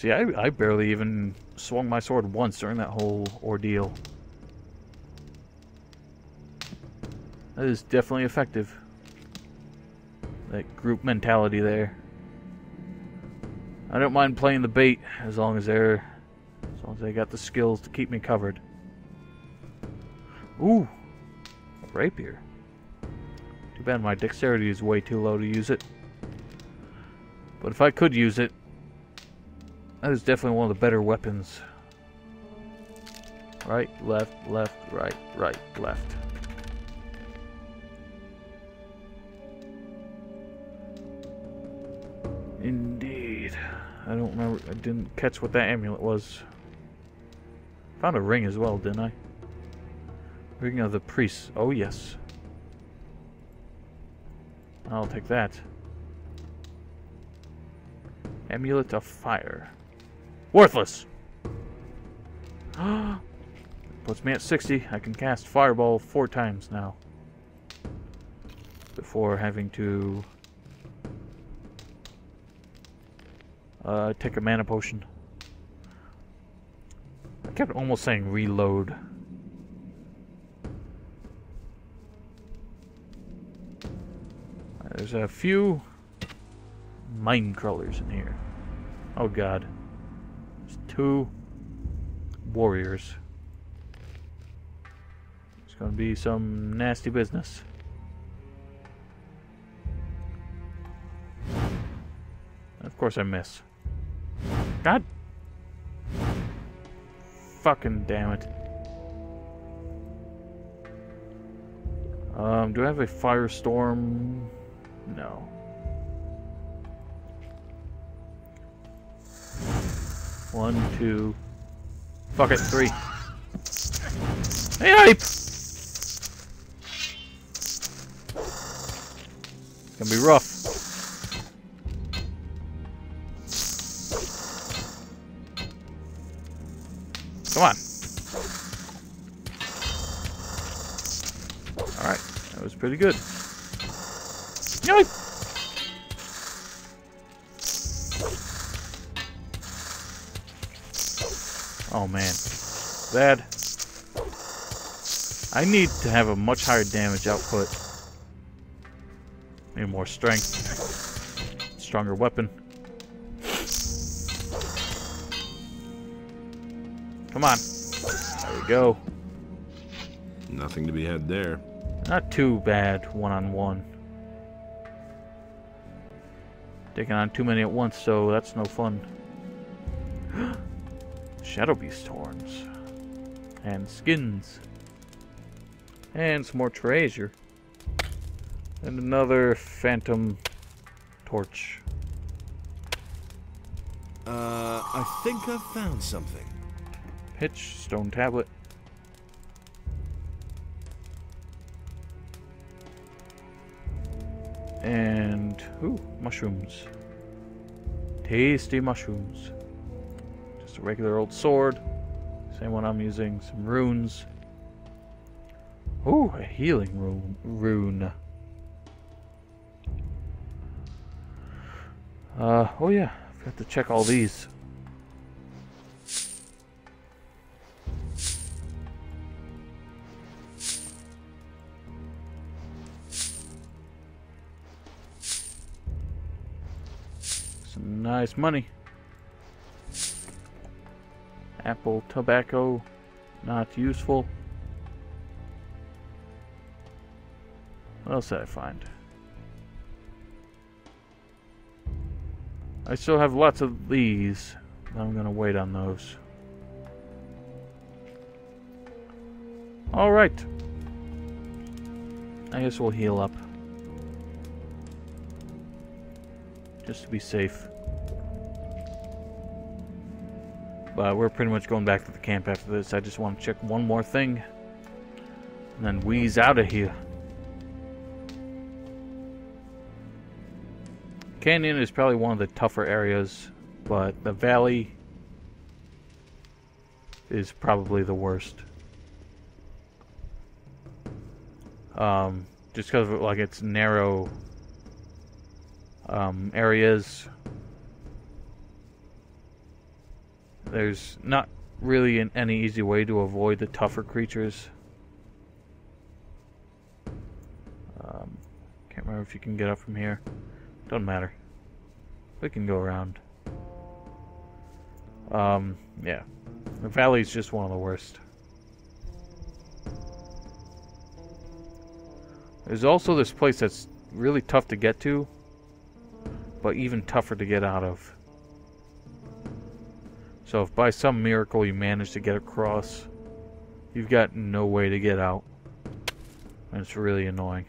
See, I barely even swung my sword once during that whole ordeal. That is definitely effective. That group mentality there. I don't mind playing the bait as long as they got the skills to keep me covered. Ooh, a rapier. Too bad my dexterity is way too low to use it. But if I could use it, that is definitely one of the better weapons. Right, left, left, right, right, left. Indeed. I don't remember. I didn't catch what that amulet was. Found a ring as well, didn't I? Ring of the priests. Oh, yes. I'll take that. Amulet of fire. Worthless! Puts me at 60. I can cast Fireball 4 times now. Before having to take a mana potion. I kept almost saying reload. There's a few mine crawlers in here. Oh god. There's 2 warriors. It's gonna be some nasty business. Of course I miss. God! Fucking damn it. Do I have a firestorm? No. One, 2. Fuck it, 3. Hey, hype! It's gonna be rough. Come on. Alright, that was pretty good. Yoink! Oh man. Bad. I need to have a much higher damage output. Need more strength. Stronger weapon. Come on. There we go. Nothing to be had there. Not too bad, one-on-one. Taking on too many at once, so that's no fun. Shadow Beast horns. And skins. And some more treasure. And another phantom torch. I think I've found something. Pitch, stone tablet. And, ooh, mushrooms. Tasty mushrooms. Just a regular old sword. Same one I'm using. Some runes. Ooh, a healing rune. Oh yeah, I forgot to check all these. Some nice money. Apple tobacco, not useful. What else did I find? I still have lots of these. I'm gonna wait on those. Alright. I guess we'll heal up. Just to be safe. But we're pretty much going back to the camp after this. I just want to check one more thing. And then wheeze out of here. Canyon is probably one of the tougher areas, but the valley is probably the worst. Just because of like its narrow areas. There's not really any easy way to avoid the tougher creatures. Can't remember if you can get up from here. Doesn't matter. We can go around. Yeah. The valley's just one of the worst. There's also this place that's really tough to get to, but even tougher to get out of. So if by some miracle you manage to get across, you've got no way to get out. And it's really annoying.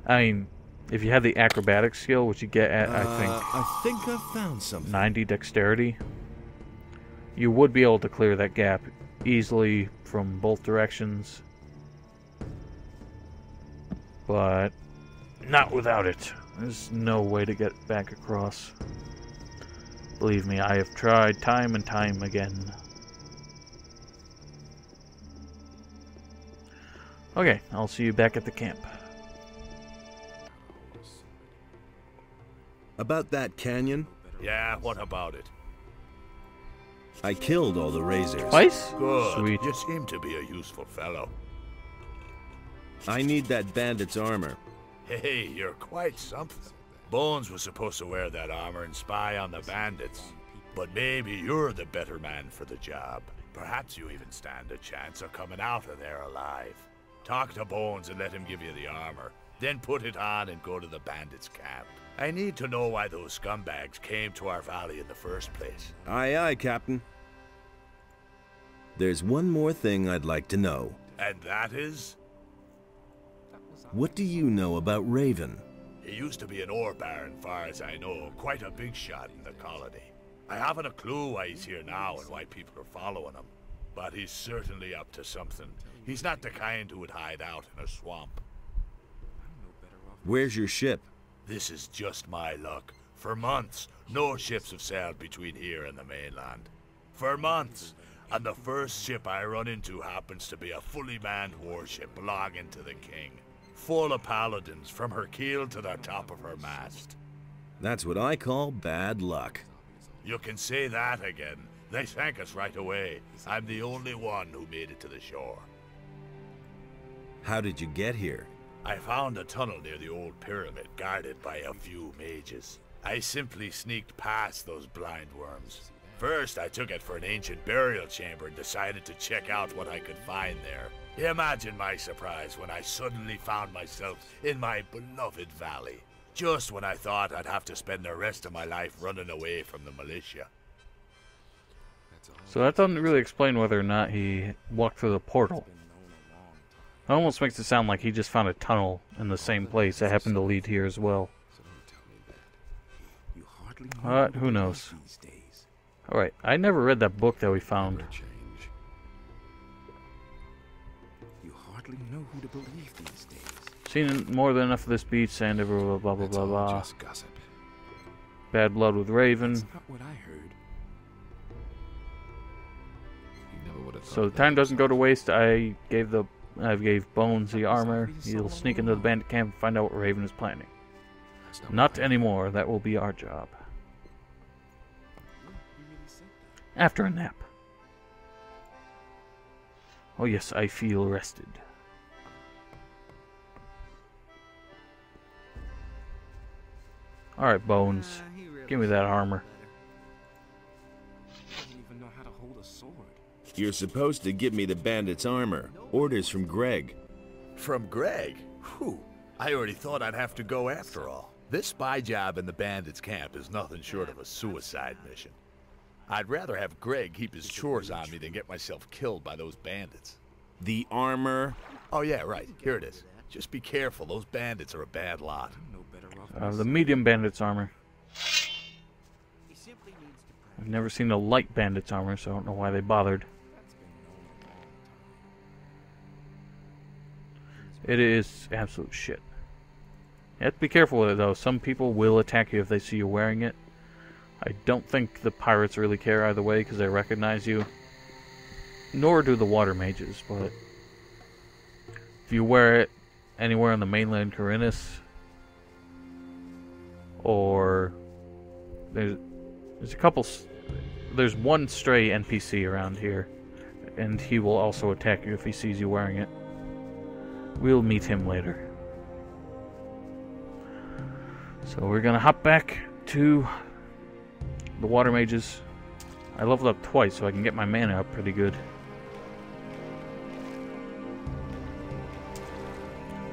I mean, if you have the acrobatic skill, which you get at, I think I've found something. 90 dexterity, you would be able to clear that gap easily from both directions. But not without it. There's no way to get back across. Believe me, I have tried time and time again. Okay, I'll see you back at the camp. About that canyon, Yeah, what about it? I killed all the razors. Twice? Good. Sweet. You seem to be a useful fellow. I need that bandit's armor. Hey, you're quite something. Bones was supposed to wear that armor and spy on the bandits. But maybe you're the better man for the job. Perhaps you even stand a chance of coming out of there alive. Talk to Bones and let him give you the armor. Then put it on and go to the bandits' camp. I need to know why those scumbags came to our valley in the first place. Aye, aye, Captain. There's one more thing I'd like to know. And that is? What do you know about Raven? He used to be an ore baron, far as I know. Quite a big shot in the colony. I haven't a clue why he's here now and why people are following him. But he's certainly up to something. He's not the kind who would hide out in a swamp. Where's your ship? This is just my luck. For months, no ships have sailed between here and the mainland. For months. And the first ship I run into happens to be a fully manned warship belonging to the king. Full of paladins from her keel to the top of her mast. That's what I call bad luck. You can say that again. They sank us right away. I'm the only one who made it to the shore. How did you get here? I found a tunnel near the old pyramid, guarded by a few mages. I simply sneaked past those blind worms. First, I took it for an ancient burial chamber and decided to check out what I could find there. Imagine my surprise when I suddenly found myself in my beloved valley. Just when I thought I'd have to spend the rest of my life running away from the militia. So that doesn't really explain whether or not he walked through the portal. It almost makes it sound like he just found a tunnel in the same place that happened to lead here as well. But who knows? Alright, I never read that book that we found. You hardly know who to believe these days. Seen more than enough of this beach, and blah blah blah blah blah. Just gossip. Bad blood with Raven. That's not what I heard. You never would have So the time doesn't go to waste. I gave Bones the armor. He'll sneak into the bandit camp and find out what Raven is planning. Not anymore. That will be our job. After a nap. Oh yes, I feel rested. Alright, Bones. Give me that armor. Doesn't even know how to hold a sword. You're supposed to give me the bandit's armor. Orders from Greg. From Greg? Whew. I already thought I'd have to go after all. This spy job in the bandits' camp is nothing short of a suicide mission. I'd rather have Greg keep his chores on me than get myself killed by those bandits. The armor? Oh yeah, right. Here it is. Just be careful. Those bandits are a bad lot. No better off. The medium bandit's armor. I've never seen the light bandit's armor, so I don't know why they bothered. It is absolute shit. You have to be careful with it, though. Some people will attack you if they see you wearing it. I don't think the pirates really care either way, because they recognize you. Nor do the water mages, but if you wear it anywhere on the mainland Corinthus, or there's a couple there's one stray NPC around here, and he will also attack you if he sees you wearing it. We'll meet him later. So we're gonna hop back to the water mages. I leveled up twice, so I can get my mana up pretty good.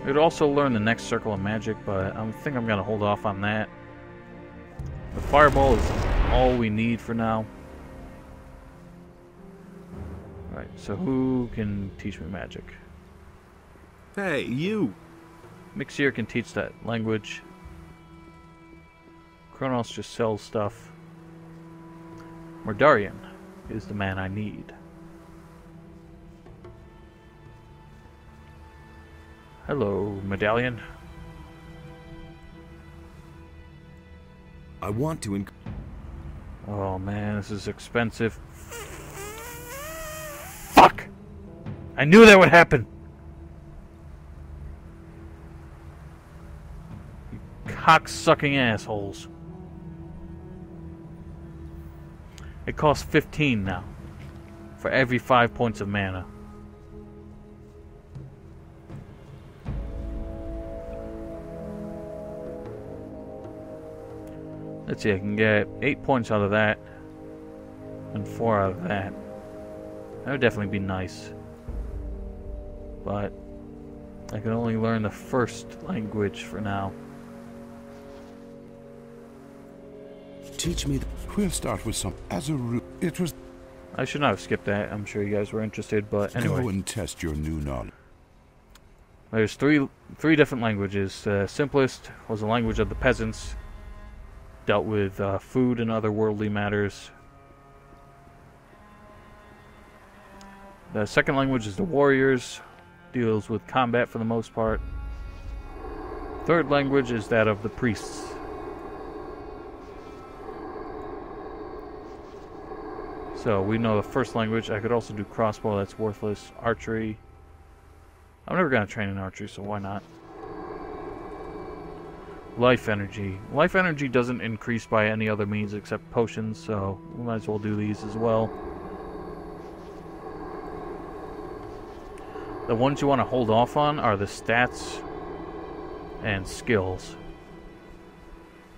I could also learn the next circle of magic, but I think I'm gonna hold off on that. The fireball is all we need for now. Right, so who can teach me magic? Hey, you! Mixir can teach that language. Kronos just sells stuff. Mordarian is the man I need. Hello, Medallion. I want to Oh man, this is expensive. Fuck! I knew that would happen! You cock-sucking assholes. It costs 15 now. For every 5 points of mana. Let's see, I can get 8 points out of that. And 4 out of that. That would definitely be nice. But I can only learn the first language for now. Teach me. We'll start with some. As a root, it was. I should not have skipped that. I'm sure you guys were interested, but anyway. Go and test your new knowledge. There's three different languages. The simplest was the language of the peasants. Dealt with food and other worldly matters. The second language is the warriors. Deals with combat for the most part. Third language is that of the priests. So we know the first language. I could also do crossbow, that's worthless. Archery. I'm never going to train in archery, so why not? Life energy. Life energy doesn't increase by any other means except potions, so we might as well do these as well. The ones you want to hold off on are the stats and skills.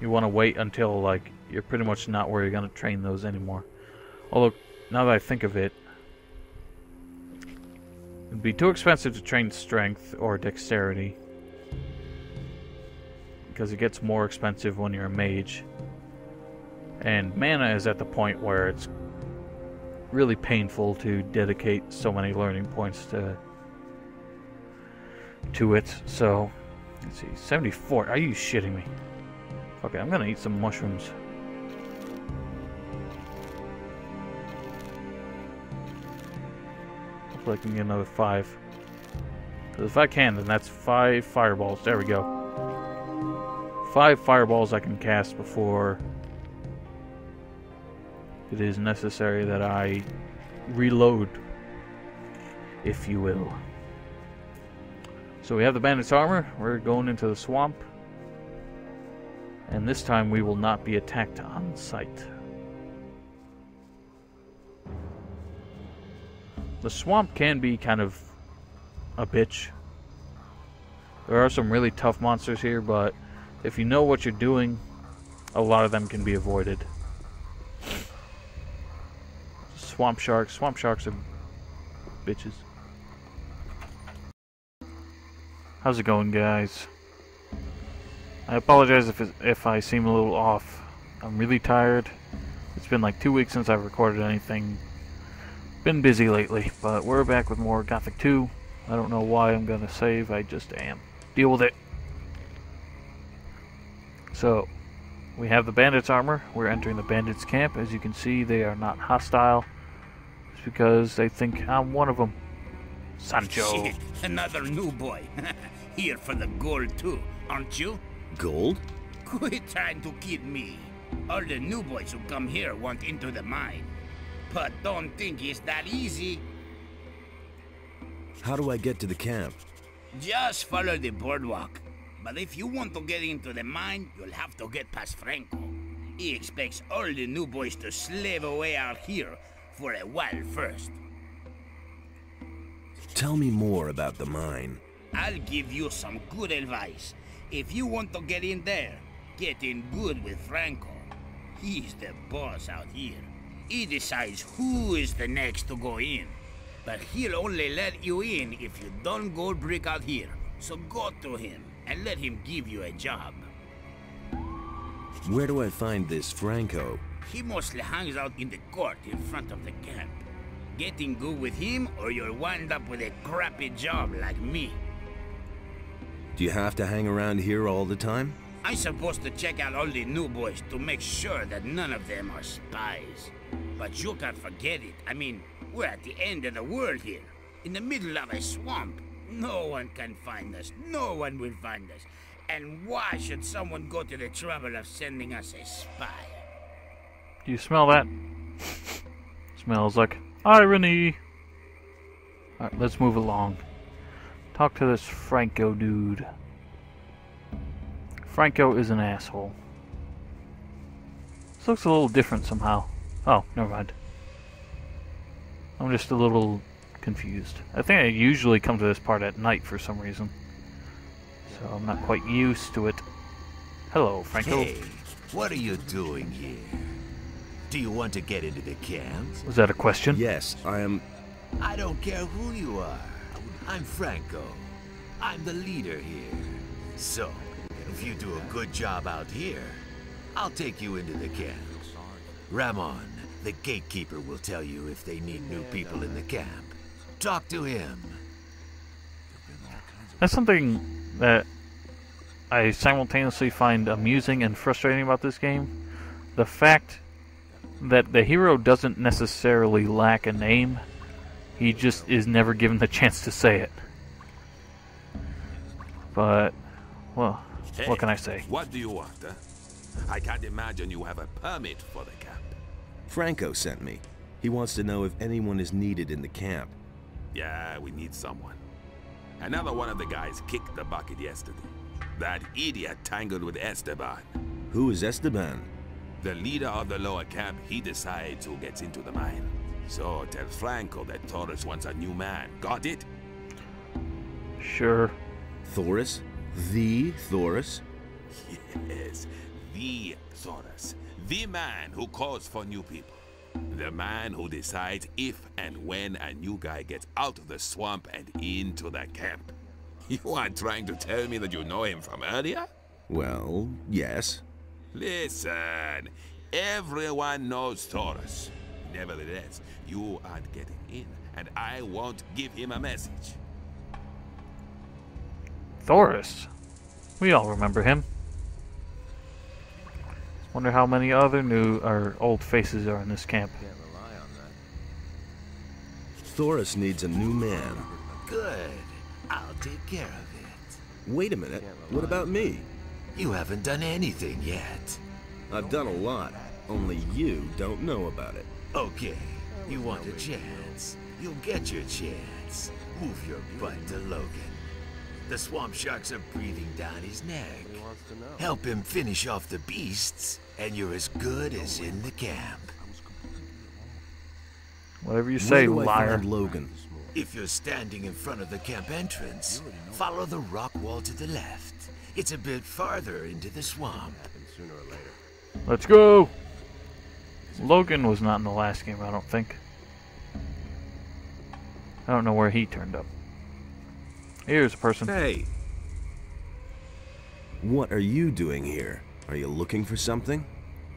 You want to wait until, like, you're pretty much not where you're going to train those anymore. Although, now that I think of it, it'd be too expensive to train strength or dexterity. Because it gets more expensive when you're a mage. And mana is at the point where it's really painful to dedicate so many learning points to it. So, let's see, 74. Are you shitting me? Okay, I'm gonna eat some mushrooms. Hopefully I can get another 5. Because if I can, then that's 5 fireballs. There we go. 5 fireballs I can cast before it is necessary that I reload, if you will. So we have the bandit's armor. We're going into the swamp. And this time we will not be attacked on sight. The swamp can be kind of a bitch. There are some really tough monsters here, but if you know what you're doing, a lot of them can be avoided. Swamp sharks. Swamp sharks are bitches. How's it going, guys? I apologize if I seem a little off. I'm really tired. It's been like 2 weeks since I've recorded anything. Been busy lately, but we're back with more Gothic 2. I don't know why I'm gonna save, I just am. Deal with it. So, we have the bandits' armor. We're entering the bandits' camp. As you can see, they are not hostile. It's because they think I'm one of them. Sancho. Shit, another new boy. Here for the gold too, aren't you? Gold? Quit trying to kid me. All the new boys who come here want into the mine. But don't think it's that easy. How do I get to the camp? Just follow the boardwalk. But if you want to get into the mine, you'll have to get past Franco. He expects all the new boys to slave away out here for a while first. Tell me more about the mine. I'll give you some good advice. If you want to get in there, get in good with Franco. He's the boss out here. He decides who is the next to go in. But he'll only let you in if you don't go brick out here. So go to him and let him give you a job. Where do I find this Franco? He mostly hangs out in the court in front of the camp. Get in good with him or you'll wind up with a crappy job like me. Do you have to hang around here all the time? I'm supposed to check out all the new boys to make sure that none of them are spies. But you can't forget it. I mean, we're at the end of the world here. In the middle of a swamp. No one can find us. No one will find us. And why should someone go to the trouble of sending us a spy? Do you smell that? Smells like irony. Alright, let's move along. Talk to this Franco dude. Franco is an asshole. This looks a little different somehow. Oh, never mind. I'm just a little confused. I think I usually come to this part at night for some reason. So I'm not quite used to it. Hello, Franco. Hey, what are you doing here? Do you want to get into the camp? Was that a question? Yes, I am... I don't care who you are. I'm Franco. I'm the leader here. So, if you do a good job out here, I'll take you into the camp. Ramon, the gatekeeper, will tell you if they need new people in the camp. Talk to him. That's something that I simultaneously find amusing and frustrating about this game. The fact that the hero doesn't necessarily lack a name, he just is never given the chance to say it. But, well, Hey, what can I say? What do you want, huh? I can't imagine you have a permit for the camp. Franco sent me. He wants to know if anyone is needed in the camp. Yeah, we need someone. Another one of the guys kicked the bucket yesterday. That idiot tangled with Esteban. Who is Esteban? The leader of the lower camp, he decides who gets into the mine. So tell Franco that Torres wants a new man. Got it? Sure. Thoris? The Thoris? Yes, the Torres. The man who calls for new people. The man who decides if and when a new guy gets out of the swamp and into the camp. You aren't trying to tell me that you know him from earlier? Well, yes. Listen, everyone knows Taurus. Nevertheless, you aren't getting in, and I won't give him a message. Thoris. We all remember him. Wonder how many other new or old faces are in this camp. Thoris needs a new man. Good. I'll take care of it. Wait a minute. What about me? You haven't done anything yet. I've done a lot. Only you don't know about it. Okay. You want a chance? You'll get your chance. Move your butt to Logan. The swamp sharks are breathing down his neck. Help him finish off the beasts, and you're as good as in the camp. Whatever you say, Where do I liar. find Logan? If you're standing in front of the camp entrance, follow the rock wall to the left. It's a bit farther into the swamp. Let's go! Logan was not in the last game, I don't think. I don't know where he turned up. Here's a person. Hey! What are you doing here? Are you looking for something?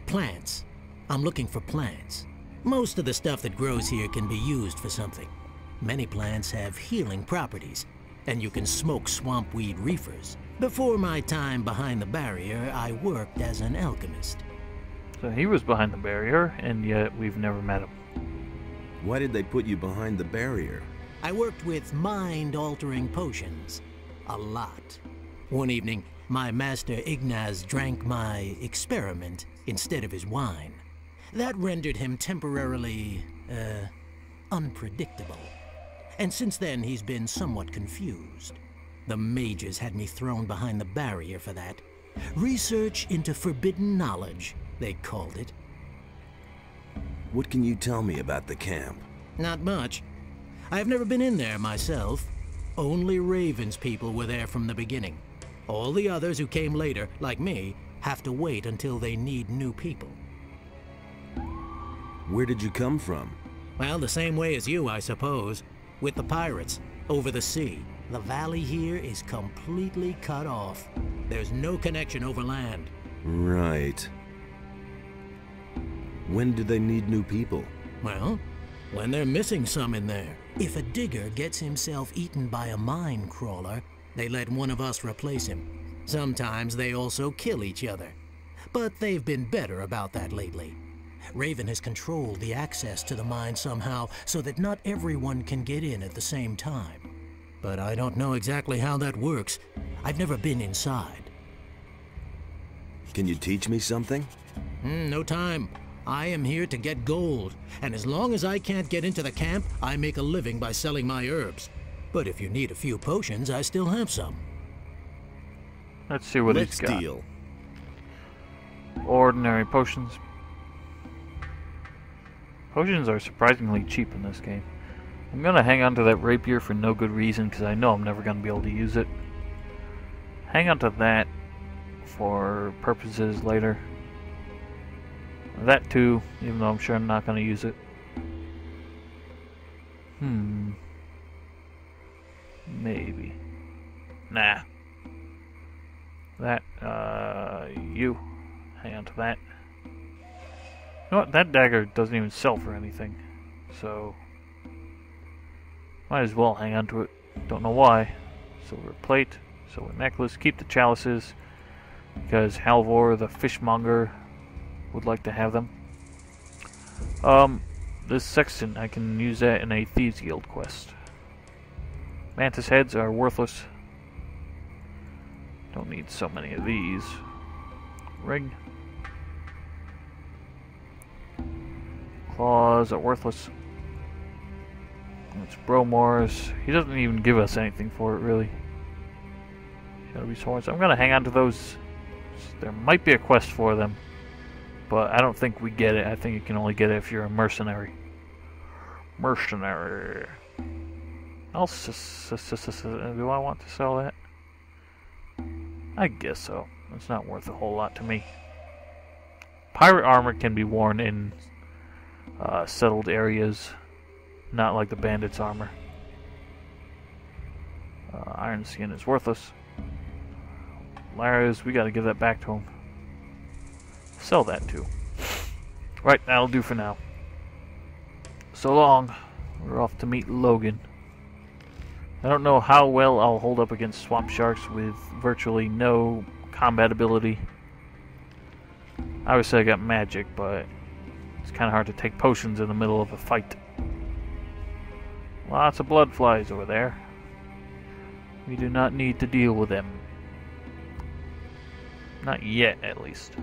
Plants. I'm looking for plants. Most of the stuff that grows here can be used for something. Many plants have healing properties, and you can smoke swampweed reefers. Before my time behind the barrier, I worked as an alchemist. So he was behind the barrier, and yet we've never met him. Why did they put you behind the barrier? I worked with mind-altering potions. A lot. One evening, my master Ignaz drank my experiment instead of his wine. That rendered him temporarily, unpredictable. And since then, he's been somewhat confused. The mages had me thrown behind the barrier for that. Research into forbidden knowledge they called it. What can you tell me about the camp? Not much. I've never been in there myself. Only Raven's people were there from the beginning. All the others who came later, like me, have to wait until they need new people. Where did you come from? Well, the same way as you, I suppose. With the pirates, over the sea. The valley here is completely cut off. There's no connection over land. Right. When do they need new people? Well, when they're missing some in there. If a digger gets himself eaten by a mine crawler, they let one of us replace him. Sometimes they also kill each other. But they've been better about that lately. Raven has controlled the access to the mine somehow so that not everyone can get in at the same time. But I don't know exactly how that works. I've never been inside. Can you teach me something? No time. I am here to get gold, and as long as I can't get into the camp, I make a living by selling my herbs. But if you need a few potions, I still have some. Let's see what Let's he's got. deal. Ordinary potions. Potions are surprisingly cheap in this game. I'm gonna hang on to that rapier for no good reason, because I know I'm never gonna be able to use it. Hang on to that for purposes later. That too, even though I'm sure I'm not gonna use it. Maybe. Nah. That, you. Hang on to that. You know what? That dagger doesn't even sell for anything. So, might as well hang on to it. Don't know why. Silver plate, silver necklace. Keep the chalices, because Halvor, the fishmonger, would like to have them. This sextant, I can use that in a Thieves Guild quest. Mantis heads are worthless. Don't need so many of these. Ring. Claws are worthless. It's Bromore's. He doesn't even give us anything for it, really. Shadowy swords. I'm gonna hang on to those. There might be a quest for them, but I don't think we get it. I think you can only get it if you're a mercenary. Mercenary. Do I want to sell that? I guess so. It's not worth a whole lot to me. Pirate armor can be worn in settled areas, not like the bandits' armor. Iron skin is worthless. Lara's, we gotta give that back to him. Sell that too. Right, that'll do for now. So long. We're off to meet Logan. I don't know how well I'll hold up against swamp sharks with virtually no combat ability. I would say I got magic, but it's kind of hard to take potions in the middle of a fight. Lots of blood flies over there. We do not need to deal with them. Not yet, at least.